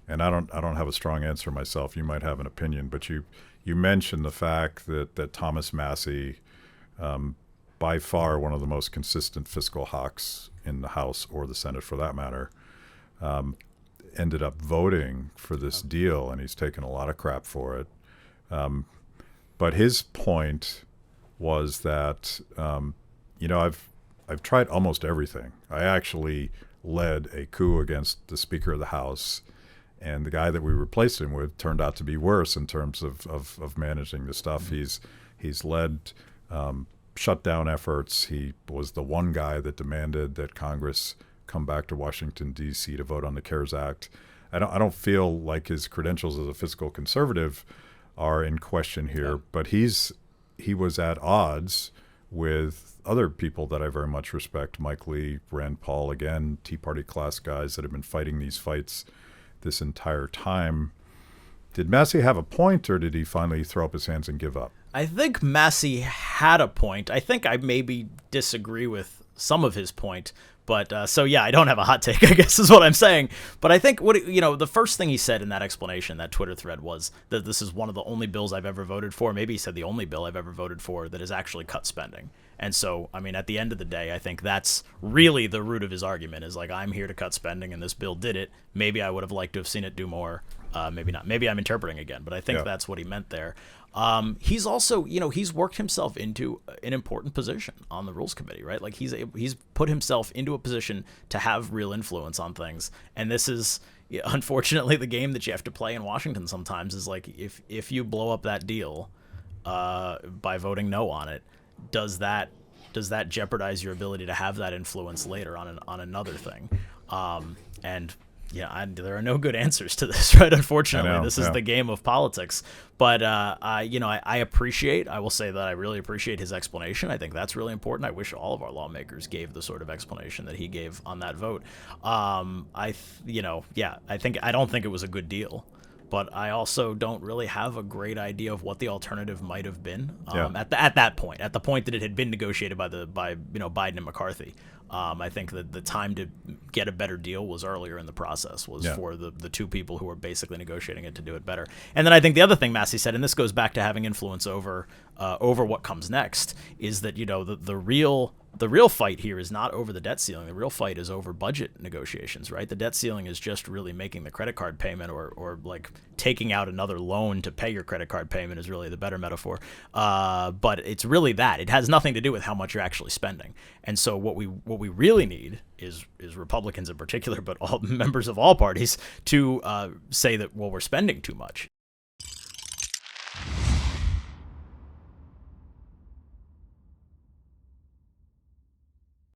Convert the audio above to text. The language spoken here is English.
and I don't have a strong answer myself. You might have an opinion, but you mentioned the fact that Thomas Massie, by far one of the most consistent fiscal hawks in the House or the Senate for that matter, ended up voting for this deal, and he's taken a lot of crap for it. But his point was that I've tried almost everything. I actually led a coup against the Speaker of the House, and the guy that we replaced him with turned out to be worse in terms of managing the stuff. He's led shutdown efforts. He was the one guy that demanded that Congress come back to Washington, D.C. to vote on the CARES Act. I don't feel like his credentials as a fiscal conservative are in question here, but he was at odds with other people that I very much respect, Mike Lee, Rand Paul, again, Tea Party class guys that have been fighting these fights this entire time. Did Massie have a point, or did he finally throw up his hands and give up? I think Massie had a point. I think I maybe disagree with some of his point. But so, yeah, I don't have a hot take, I guess is what I'm saying. But I think the first thing he said in that explanation, that Twitter thread, was that this is one of the only bills I've ever voted for. Maybe he said the only bill I've ever voted for that has actually cut spending. And so, I mean, at the end of the day, I think that's really the root of his argument is like, I'm here to cut spending and this bill did it. Maybe I would have liked to have seen it do more. Maybe not. Maybe I'm interpreting again, but I think that's what he meant there. He's also, he's worked himself into an important position on the Rules Committee, right? Like he's put himself into a position to have real influence on things. And this is, unfortunately, the game that you have to play in Washington sometimes is like, if you blow up that deal by voting no on it, does that jeopardize your ability to have that influence later on another thing? There are no good answers to this, right? Unfortunately, this is the game of politics. But I will say that I really appreciate his explanation. I think that's really important. I wish all of our lawmakers gave the sort of explanation that he gave on that vote. I don't think it was a good deal. But I also don't really have a great idea of what the alternative might have been at that point, at the point that it had been negotiated by Biden and McCarthy. I think that the time to get a better deal was earlier in the process, for the two people who were basically negotiating it to do it better. And then I think the other thing Massie said, and this goes back to having influence over what comes next, is that the real fight here is not over the debt ceiling. The real fight is over budget negotiations, right? The debt ceiling is just really making the credit card payment or like taking out another loan to pay your credit card payment is really the better metaphor. But it's really that. It has nothing to do with how much you're actually spending. And so what we really need is Republicans in particular, but all members of all parties to say that, well, we're spending too much.